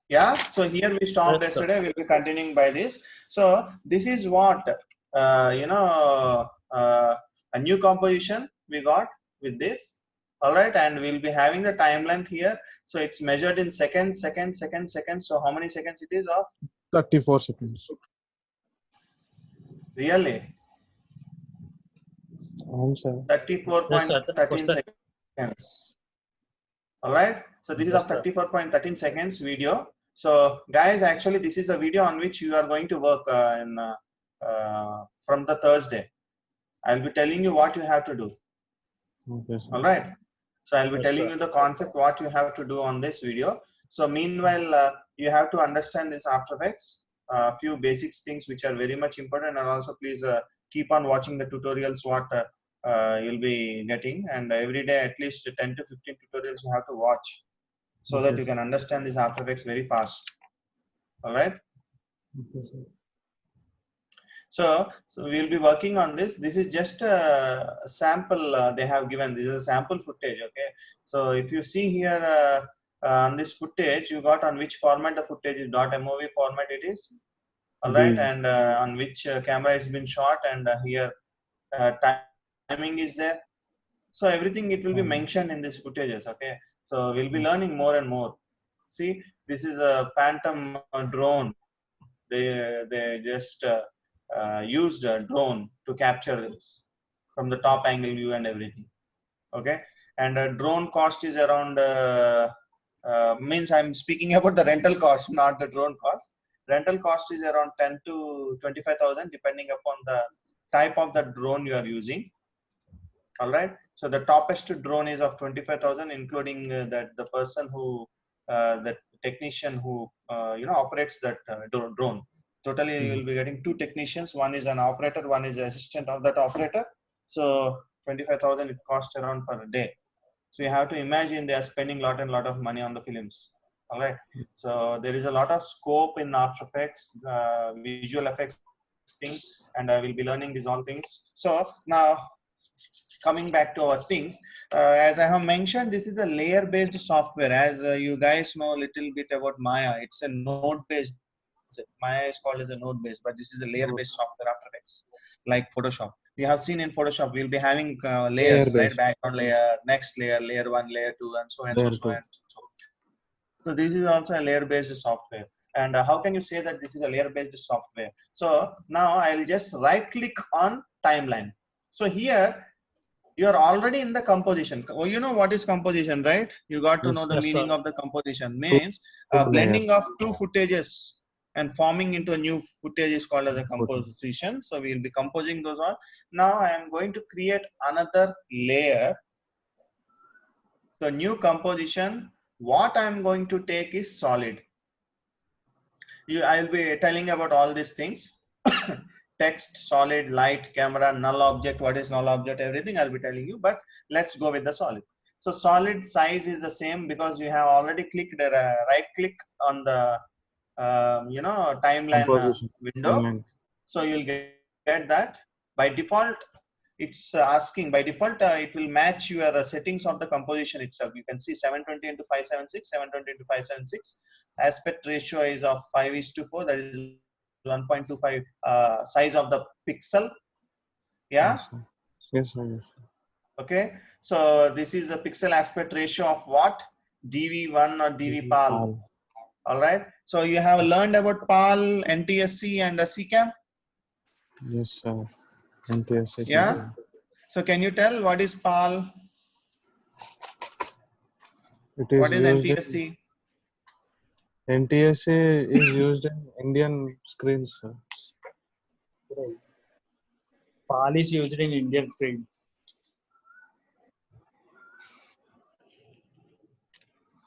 Yeah, so here we stopped Yes, sir. yesterday. We'll be continuing by this. So this is what a new composition we got with this. All right, and we'll be having the time length here. So it's measured in seconds. So how many seconds it is of? 34 seconds. Really? Sir. 34.13 seconds. All right. So this is Yes, of sir. 34.13 seconds video. So guys, actually this is a video on which you are going to work from the Thursday. I'll be telling you what you have to do. Okay, sir. All right. So I'll be Yes, telling sir. you the concept, what you have to do on this video. So meanwhile, you have to understand this After Effects, few basics things which are very much important, and also please keep on watching the tutorials what you'll be getting, and every day at least 10 to 15 tutorials you have to watch, so that you can understand this After Effects very fast. All right. Okay, sir. So we'll be working on this. This is just a sample they have given. This is a sample footage. Okay. So if you see here on this footage, you got on which format the footage is. .mov format it is. All right, and on which camera it's been shot, and here timing is there. So everything it will be mentioned in these footages. Okay. So we'll be learning more and more. See, this is a Phantom drone. They just used a drone to capture this from the top angle view and everything. Okay, and drone cost is around means I'm speaking about the rental cost, not the drone cost. Rental cost is around 10 to 25,000 depending upon the type of the drone you are using. All right, so the toppest drone is of 25,000, including that the person who the technician who operates that drone. Totally, you will be getting two technicians. One is an operator, one is an assistant of that operator. So 25,000 it costs around for a day. So you have to imagine they are spending lot of money on the films. All right. So there is a lot of scope in After Effects, visual effects thing, and I will be learning these all things. So now coming back to our things, as I have mentioned, this is a layer-based software. As you guys know a little bit about Maya, it's a node-based. Maya is called as a node-based, but this is a layer-based software After Effects, like Photoshop. You have seen in Photoshop, we'll be having layers, right? Background layer, next layer, layer 1, layer 2, and so and so on. So this is also a layer-based software. And how can you say that this is a layer-based software? So now I'll just right-click on timeline. So here you are already in the composition. Oh, you know what is composition, right? You got to know the meaning of the composition. Means blending of two footages and forming into a new footage is called as a composition. So we will be composing those all. Now I am going to create another layer. So new composition. What I am going to take is solid. I'll be telling about all these things. Text, solid, light, camera, null object, what is null object, everything I'll be telling you, but let's go with the solid. So solid size is the same because you have already clicked right click on the timeline window. So you'll get that. By default, it's asking, by default it will match your settings of the composition itself. You can see 720 into 576, 720 into 576. Aspect ratio is of 5:4, that is 1.25 size of the pixel. Yeah. Yes, sir. Okay, so this is a pixel aspect ratio of what? DV1 or DV-PAL. All right, so you have learned about PAL, NTSC, and the CCAM. Yes, sir. NTSC. Yeah, so can you tell what is PAL? What is NTSC? NTSC is used in Indian screens, sir. PAL is used in Indian screens.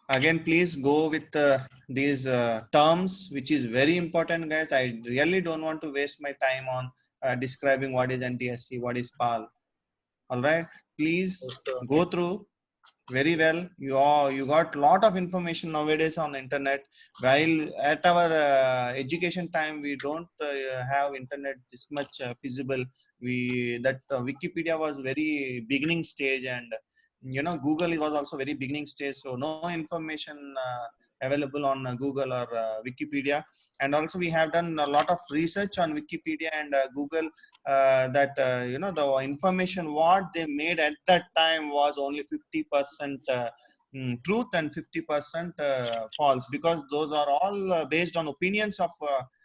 Again, please go with these terms, which is very important, guys. I really don't want to waste my time on describing what is NTSC, what is PAL. All right, please go through very well. You got lot of information nowadays on the internet. While at our education time, we don't have internet this much feasible. Wikipedia was very beginning stage, and Google was also very beginning stage, so no information available on Google or Wikipedia. And also we have done a lot of research on Wikipedia and Google, that the information what they made at that time was only 50% truth and 50% false, because those are all based on opinions of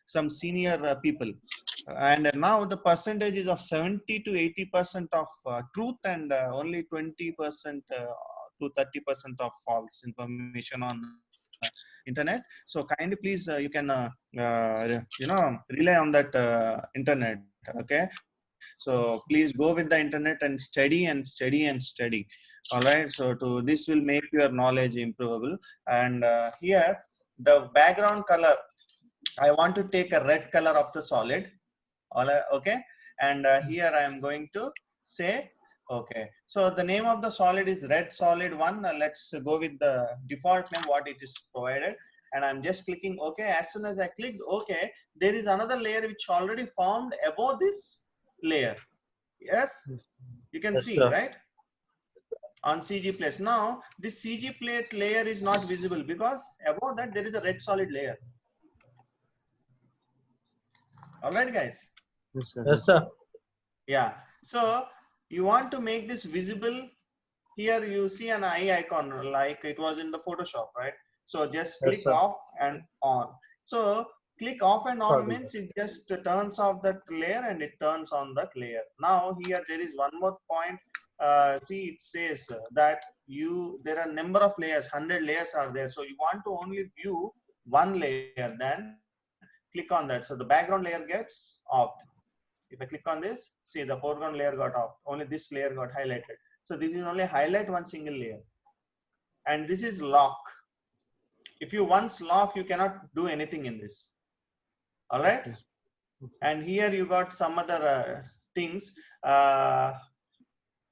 some senior people. And now the percentage is of 70 to 80% of truth, and only 20% to 30% of false information on internet. So kindly please, you can rely on that internet. Okay, so please go with the internet and study and study and study. All right, so this will make your knowledge improvable. And here the background color, I want to take a red color of the solid. All right, okay, and here I am going to say okay. So the name of the solid is red solid 1. Let's go with the default name what it is provided, and I'm just clicking okay. As soon as I clicked okay, there is another layer which already formed above this layer. Yes, you can Yes, see, sir. right, on CG plate. Now this CG plate layer is not visible because above that there is a red solid layer. All right, guys. Yes, sir. Yes, sir. Yeah, so you want to make this visible. Here you see an eye icon like it was in the Photoshop, right? So just Yes, click sir. off and on. So click off and on Sorry. means it just turns off that layer and it turns on that layer. Now here there is one more point. See, it says that there are number of layers, 100 layers are there. So you want to only view one layer, then click on that. So the background layer gets off. If I click on this, see the foreground layer got off. Only this layer got highlighted. So this is only highlight one single layer. And this is lock. If you once lock, you cannot do anything in this. All right. And here you got some other things.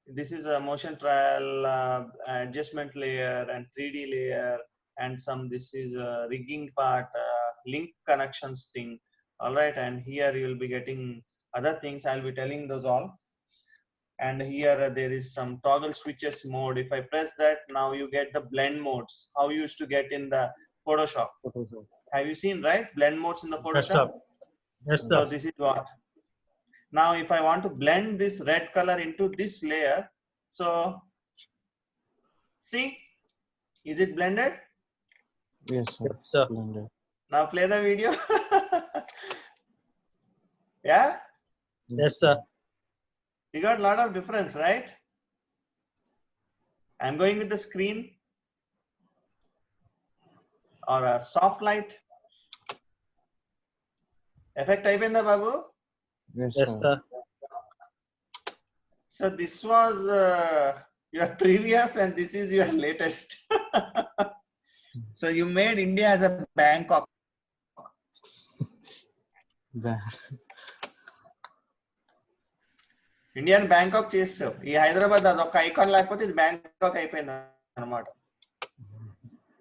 This is a motion trial, adjustment layer and 3D layer, and this is a rigging part, link connections thing. All right. And here you will be getting other things. I'll be telling those all. And here there is some toggle switches mode. If I press that, now you get the blend modes. How you used to get in the Photoshop. Have you seen, right? Blend modes in the Photoshop. Yes, sir. Yes, So sir. this is what. Now, if I want to blend this red color into this layer, so see, is it blended? Yes, sir. Yes, sir. Blended. Now play the video. Yeah, Yes, sir. you got a lot of difference, right? I'm going with the screen or a soft light. Effect type in the Babu. Yes, Yes, sir. sir. So this was your previous and this is your latest. So you made India as a Bangkok. Indian Bangkok చేస్తావు. ఈ హైదరాబాద్ అదొక icon లేకపోతే ఇది Bangkok అయిపోయింది అన్నమాట.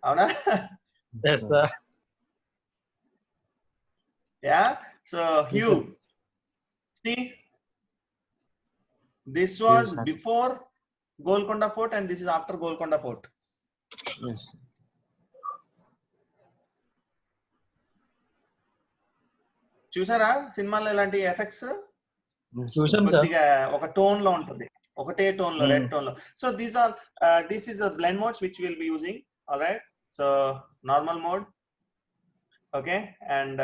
అవునా? Yes, sir. Yeah. So hue. See, this was Yes, sir. before Golconda Fort and this is after Golconda Fort. Yes. చూసారా సినిమాలో ఇలాంటి ఎఫెక్ట్స్? Yes, చూసాం సార్. కొద్దిగా ఒక టోన్ లో ఉంటుంది, ఒకటే టోన్ లో, రెడ్ టోన్ లో. So these are this is a blend modes which we'll be using. All right, so normal mode, okay, and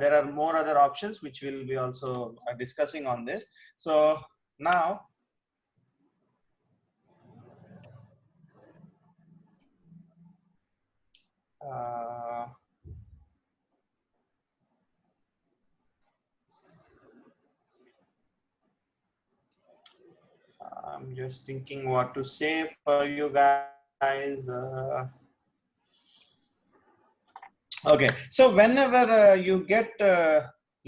there are more other options which we'll be also discussing on this. So now I'm just thinking what to say for you guys. Okay, so whenever you get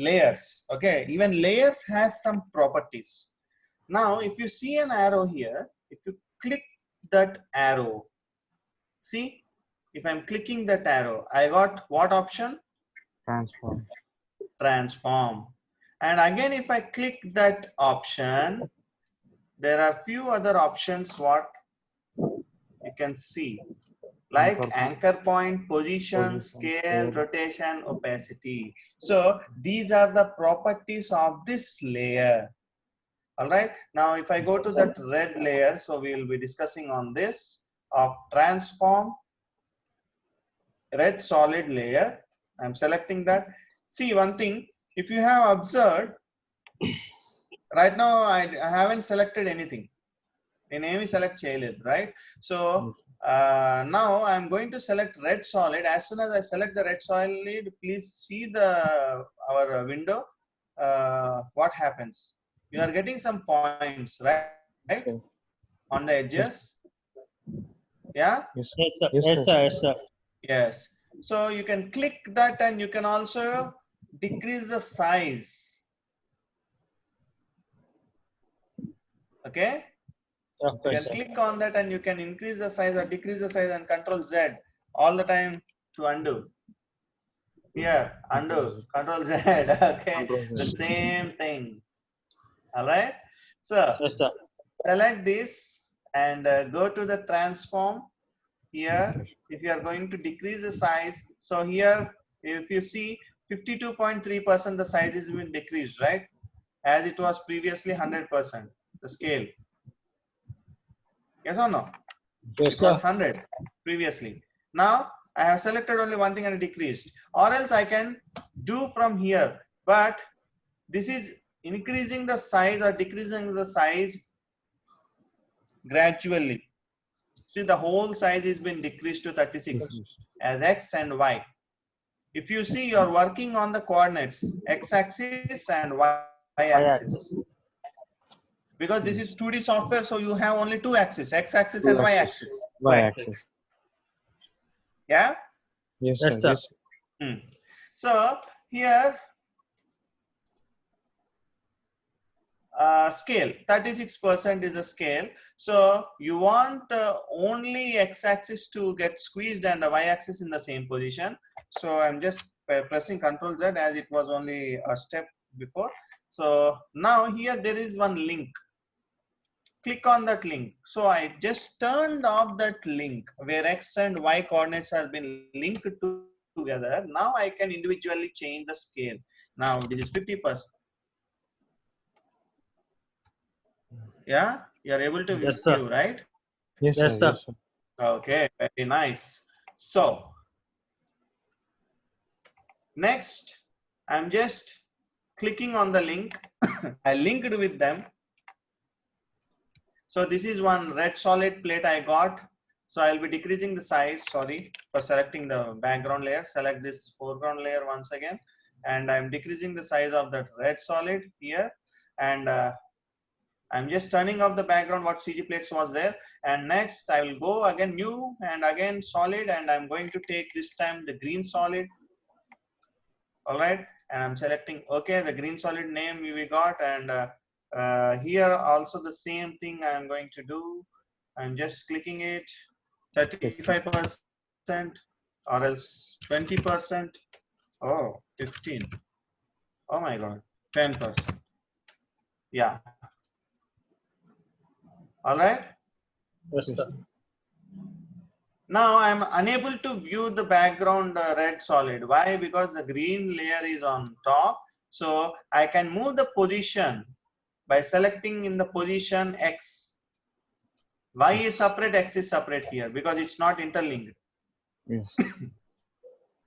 layers, okay, even layers has some properties. Now if you see an arrow here, if you click that arrow, see, if I'm clicking that arrow, I got what option? Transform. Transform. And again if I click that option, there are few other options what you can see, like anchor point, position, scale, rotation, opacity. So these are the properties of this layer. All right. Now, if I go to that red layer, so we will be discussing on this of transform red solid layer. I'm selecting that. See one thing, if you have observed, right now I haven't selected anything. Name is select cheyaledu, right? So now I'm going to select red solid. As soon as I select the red solid, please see our window. What happens? You are getting some points, right? On the edges. Yeah. Yes. Yes, sir. Yes, Yes, sir. sir. Yes, sir. Yes. So you can click that and you can also decrease the size. Okay. You Okay, can sir. click on that and you can increase the size or decrease the size and Control Z all the time to undo. Here, undo, Control Z. Okay. Control Z. The same thing. All right. So Yes, sir. select this and go to the transform. Here, if you are going to decrease the size, so here, if you see 52.3% the size is been decreased, right? As it was previously 100%, the scale. Yes or no? Yes, It was sir. 100 previously. Now I have selected only one thing and decreased, or else I can do from here, but this is increasing the size or decreasing the size gradually. See, the whole size has been decreased to 36 as X and Y. If you see, you are working on the coordinates X-axis and Y-axis. Because this is 2D software, so you have only two axes, X-axis and Y-axis. Y-axis. Yeah? Yes, Yes, sir. sir. Yes. So here, scale 36% is the scale. So you want only X-axis to get squeezed and the Y-axis in the same position. So I'm just pressing Ctrl Z as it was only a step before. So now here there is one link. Click on that link. So I just turned off that link where X and Y coordinates have been linked together. Now I can individually change the scale. Now this is 50%. Yeah, you are able to Yes, sir. view, right? Yes, Yes, sir. sir. Yes, sir. Okay, very nice. So next, I'm just clicking on the link. I linked with them. So this is one red solid plate I got. So I'll be decreasing the size, sorry for selecting the background layer. Select this foreground layer once again. And I'm decreasing the size of that red solid here. And I'm just turning off the background what CG plates was there. And next I will go again new and again solid, and I'm going to take this time the green solid. All right, and I'm selecting okay, the green solid name we got, and here also the same thing I'm going to do. I'm just clicking it 35% or else 20%. Oh, 15. Oh my god, 10%. Yeah. All right. Yes, sir. Now I'm unable to view the background red solid. Why? Because the green layer is on top. So I can move the position by selecting in the position X. Y is separate, X is separate here because it's not interlinked. Yes.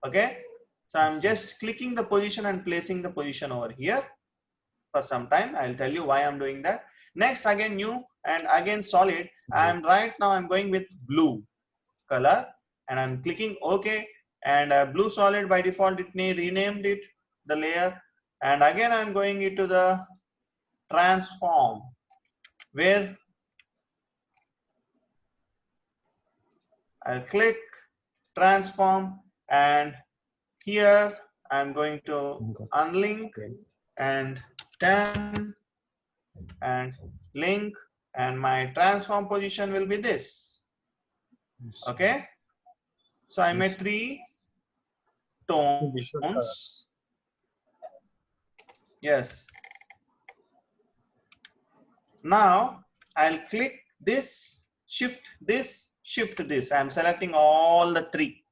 Okay. So I'm just clicking the position and placing the position over here for some time. I'll tell you why I'm doing that. Next, again new and again solid. I'm right now I'm going with blue color and I'm clicking OK, and blue solid by default it may renamed it the layer, and again I'm going into the transform where I'll click transform, and here I'm going to unlink and 10 and link, and my transform position will be this. Okay, so I made 3 tones. Yes. Now I'll click this, shift this, shift this. I'm selecting all the three.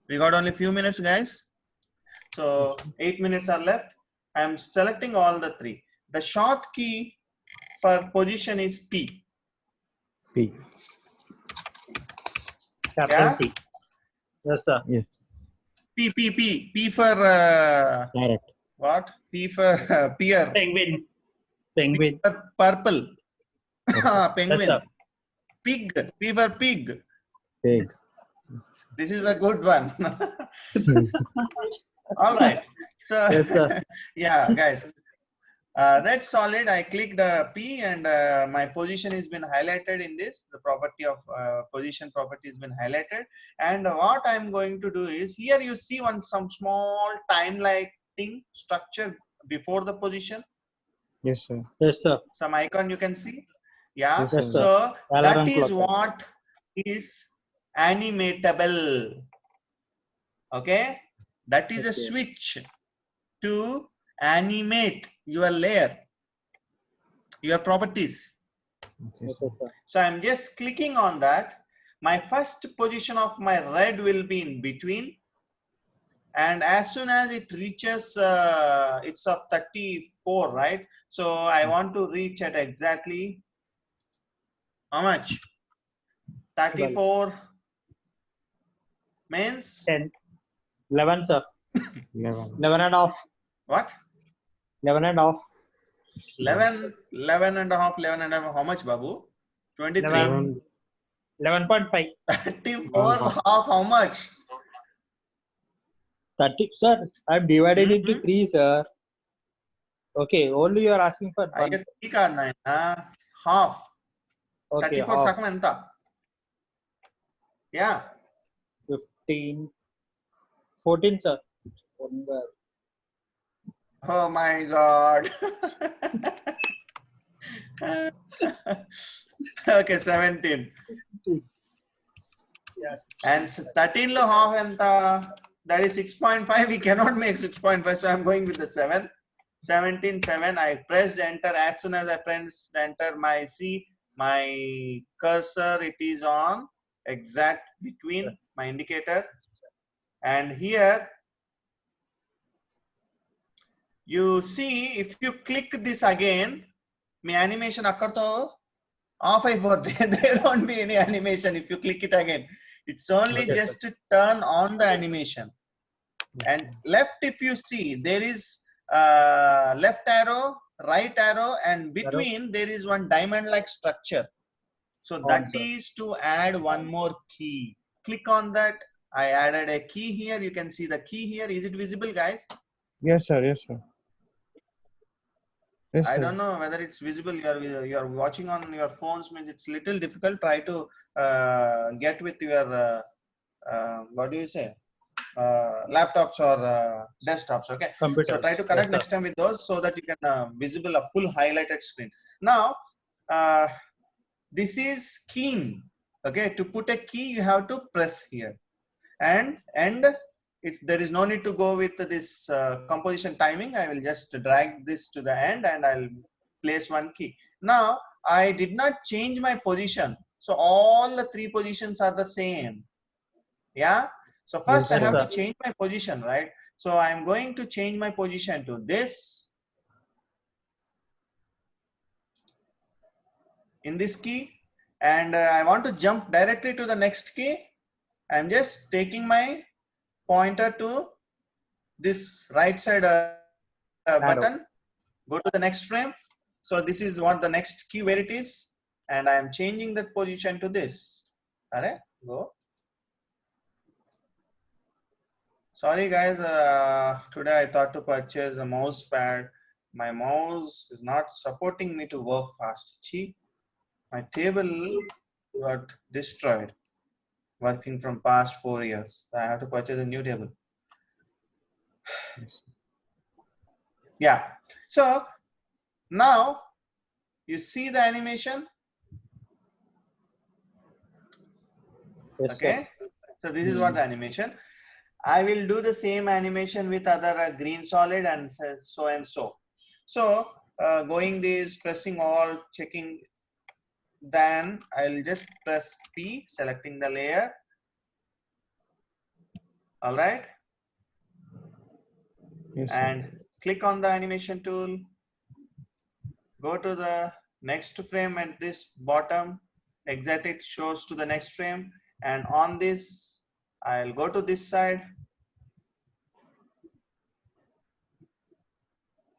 We got only few minutes, guys. So 8 minutes are left. I'm selecting all the three. The short key for position is P. P. Capital Yeah? P. Yes, sir. Yes. P for Parrot. what? P for pear. Penguin. Penguin. Purple. Penguin. Yes, sir. Pig. P for pig. Pig. This is a good one. All right. So Yes, sir. yeah, guys, that's solid. I clicked P and my position has been highlighted in this. The property of position property has been highlighted. And what I'm going to do is, here you see some small time-like thing structure before the position. Yes, sir. Yes, sir. Some icon you can see. Yeah. Yes, Yes, sir. sir. So that Alarm is clock. what is animatable. Okay. That is a Okay. switch to animate your layer, your properties. Okay, Yes, sir. sir. So I'm just clicking on that. My first position of my red will be in between. And as soon as it reaches, it's of 34, right? So I want to reach at exactly how much? 34 means 10. 11, sir. 11. 11 and off. what? 11 and off. 11 and a half, 11 and a half. How much, Babu? 23. 11. 11.5. 34 half, how much? 30. Sir, I've divided into Mhm. 3, sir. Okay, only you are asking for one. అయ్యో three కాదు నాయన half Okay, 34 half. సగం ఎంత యా 15. 14, sir. Oh my God okay 17 Yes. and 13 లో half ఎంత, that is 6.5. we cannot make 6.5, so I'm going with the 7. 17 7. I pressed enter. As soon as I pressed enter, my cursor, it is on exact between my indicator, and here you see, if you click this again, my animation akkarto off అయిపోద్ది. There won't be any animation if you click it again. It's only Okay, just to turn on the animation. And left, if you see, there is left arrow, right arrow, and between there is one diamond like structure. So that sir. is to add one more key. Click on that. I added a key here. You can see the key here. Is it visible, guys? Yes, sir. Yes, sir. Yes, I sir. don't know whether it's visible. You are watching on your phones, means it's little difficult. Try to get with your what do you say, laptops or desktops. Okay, Computer. so try to connect Yes, next time with those so that you can visible a full highlighted screen. Now this is keying. Okay, to put a key you have to press here, and it's, there is no need to go with this composition timing. I will just drag this to the end and I'll place one key. Now I did not change my position, so all the three positions are the same. Yeah, so first Yes, I have sir. to change my position, right? So I'm going to change my position to this, in this key, and I want to jump directly to the next key. I'm just taking my pointer to this right side button, go to the next frame. So this is what the next key, where it is, and I am changing that position to this. Alright, go. Sorry guys, today I thought to purchase a mouse pad. My mouse is not supporting me to work fast. See, my table got destroyed working from past 4 years. So I have to purchase a new table. Yeah, so now you see the animation. Yes, Okay, so this is what the animation. I will do the same animation with other green solid and so and so. So going this, pressing all, checking. Then I'll just press P, selecting the layer. All right. Yes, sir. And click on the animation tool. Go to the next frame at this bottom. Exit it, shows to the next frame. And on this, I'll go to this side.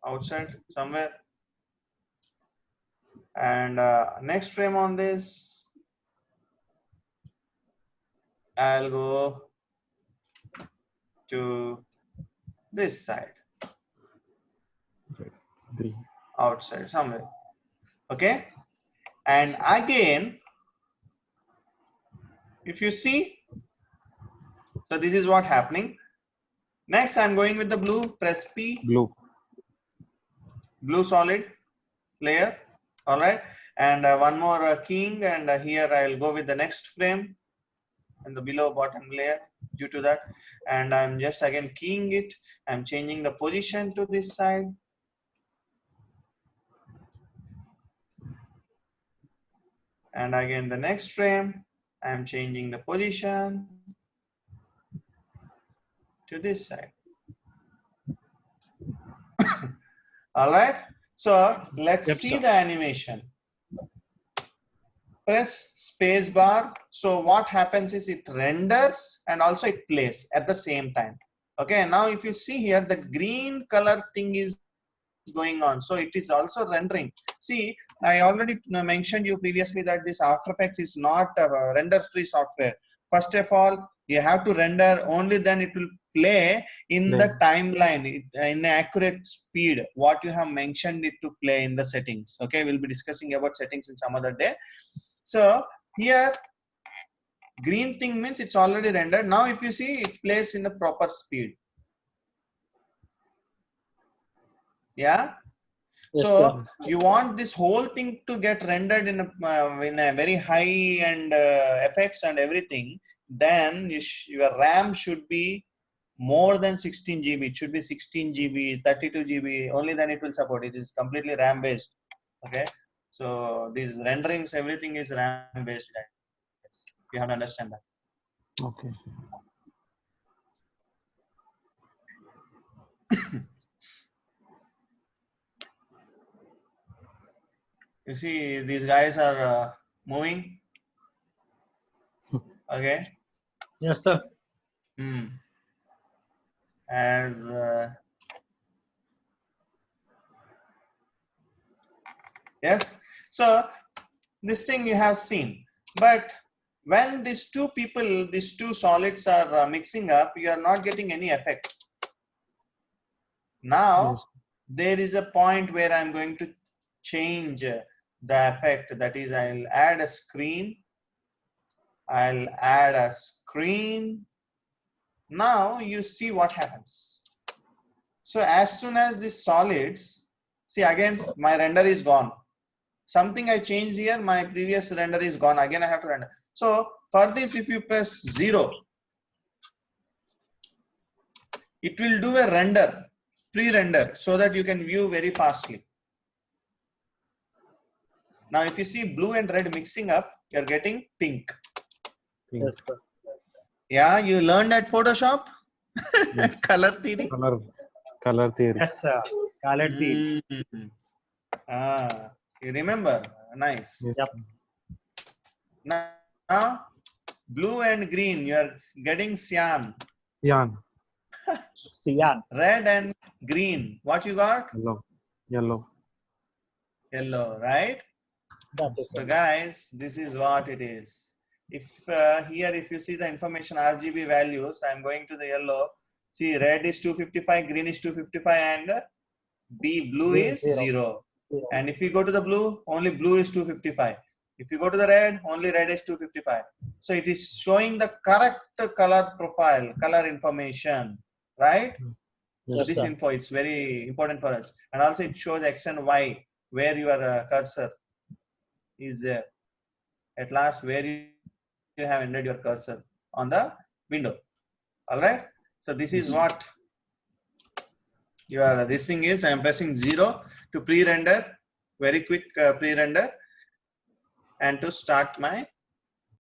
Outside somewhere. And next frame on this, I'll go to this side, Three. outside somewhere. Okay. And again, if you see, so this is what happening. Next, I'm going with the blue, press P, Blue. blue solid layer. All right. And one more keying, and here I'll go with the next frame and the below bottom layer due to that. And I'm just again keying it. I'm changing the position to this side. And again, the next frame, I'm changing the position to this side. All right. So let's Yep, see sir. the animation. Press space bar. So what happens is it renders and also it plays at the same time. Okay. Now if you see here, the green color thing is going on. So it is also rendering. See, I already mentioned you previously that this After Effects is not a render-free software. First of all, you have to render, only then it will play in the timeline in accurate speed what you have mentioned it to play in the settings. Okay, we'll be discussing about settings in some other day. So here green thing means it's already rendered. Now if you see, it plays in the proper speed. Yeah. Yes, So sir. you want this whole thing to get rendered in a very high and effects and everything. Then your RAM should be more than 16 GB. It should be 16 GB, 32 GB. Only then it will support. It is completely RAM based. Okay. So these renderings, everything is RAM based. Guys. You have to understand that. Okay. You see, these guys are moving. Okay. Yes, sir. As yes, so this thing you have seen, but when these two people, these two solids are mixing up, you are not getting any effect. Now Yes. there is a point where I'm going to change the effect. That is, I'll add a screen. I'll add a screen. Now you see what happens. So as soon as these solids, see again, my render is gone. Something I changed here, my previous render is gone. Again, I have to render. So for this, if you press 0, it will do a render, pre-render, so that you can view very fastly. Now, if you see blue and red mixing up, you're getting pink. Pink. Yes, sir. Yeah, you learned at Photoshop? Yes. Color theory? Color theory. Yes, sir. Color theory. Ah, you remember? Nice. Yes. Yep. Now, blue and green, you are getting cyan. Cyan. Cyan. Red and green, what you got? Yellow. Yellow. Yellow, right? That is So it. guys, this is what it is. If here, if you see the information RGB values, I'm going to the yellow. See, red is 255, green is 255, and blue Green, is zero. 0. Zero. And if you go to the blue, only blue is 255. If you go to the red, only red is 255. So it is showing the correct color profile, color information, right? Yes. So this sir. info, it's very important for us. And also it shows X and Y, where your cursor is there. At last, where you have ended your cursor on the window. All right. So this is what this thing is I am pressing 0 to pre-render, very quick pre-render, and to start my